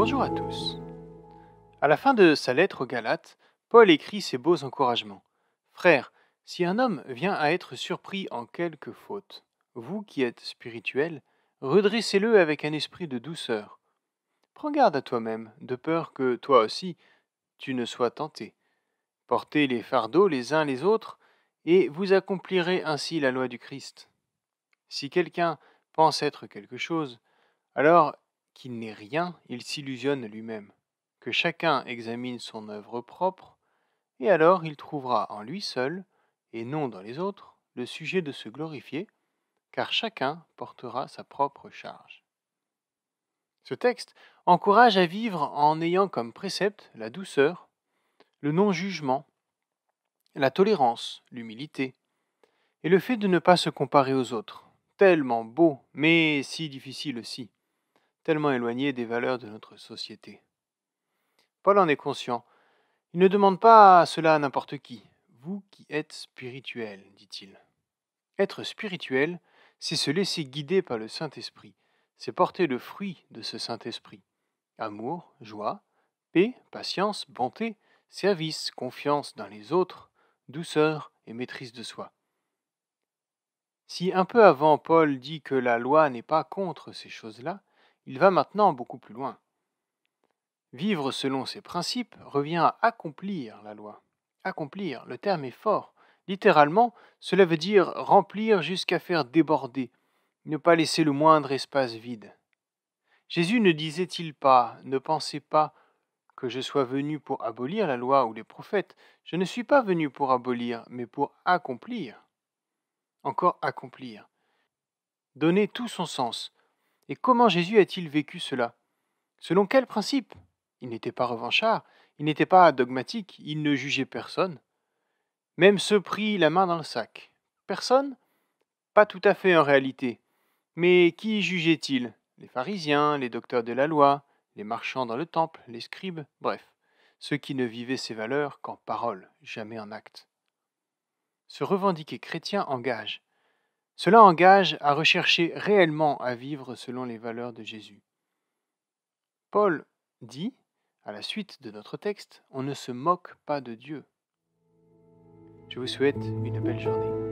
Bonjour à tous. À la fin de sa lettre aux Galates, Paul écrit ces beaux encouragements. Frères, si un homme vient à être surpris en quelque faute, vous qui êtes spirituels, redressez-le avec un esprit de douceur. Prends garde à toi-même, de peur que toi aussi tu ne sois tenté. Portez les fardeaux les uns les autres, et vous accomplirez ainsi la loi du Christ. Si quelqu'un pense être quelque chose, alors qu'il n'est rien, il s'illusionne lui-même. Que chacun examine son œuvre propre, et alors il trouvera en lui seul, et non dans les autres, le sujet de se glorifier, car chacun portera sa propre charge. Ce texte encourage à vivre en ayant comme précepte la douceur, le non-jugement, la tolérance, l'humilité, et le fait de ne pas se comparer aux autres, tellement beau, mais si difficile aussi, tellement éloigné des valeurs de notre société. Paul en est conscient. Il ne demande pas cela à n'importe qui. Vous qui êtes spirituel, dit-il. Être spirituel, c'est se laisser guider par le Saint-Esprit. C'est porter le fruit de ce Saint-Esprit. Amour, joie, paix, patience, bonté, service, confiance dans les autres, douceur et maîtrise de soi. Si un peu avant Paul dit que la loi n'est pas contre ces choses-là, il va maintenant beaucoup plus loin. Vivre selon ces principes revient à accomplir la loi. Accomplir, le terme est fort. Littéralement, cela veut dire remplir jusqu'à faire déborder, ne pas laisser le moindre espace vide. Jésus ne disait-il pas, ne pensez pas que je sois venu pour abolir la loi ou les prophètes. Je ne suis pas venu pour abolir, mais pour accomplir. Encore accomplir. Donner tout son sens. Et comment Jésus a-t-il vécu cela? Selon quel principe? Il n'était pas revanchard, il n'était pas dogmatique, il ne jugeait personne. Même ceux pris la main dans le sac. Personne? Pas tout à fait en réalité. Mais qui jugeait-il? Les pharisiens, les docteurs de la loi, les marchands dans le temple, les scribes, bref, ceux qui ne vivaient ces valeurs qu'en parole, jamais en acte. Se revendiquer chrétien engage. Cela engage à rechercher réellement à vivre selon les valeurs de Jésus. Paul dit, à la suite de notre texte, on ne se moque pas de Dieu. Je vous souhaite une belle journée.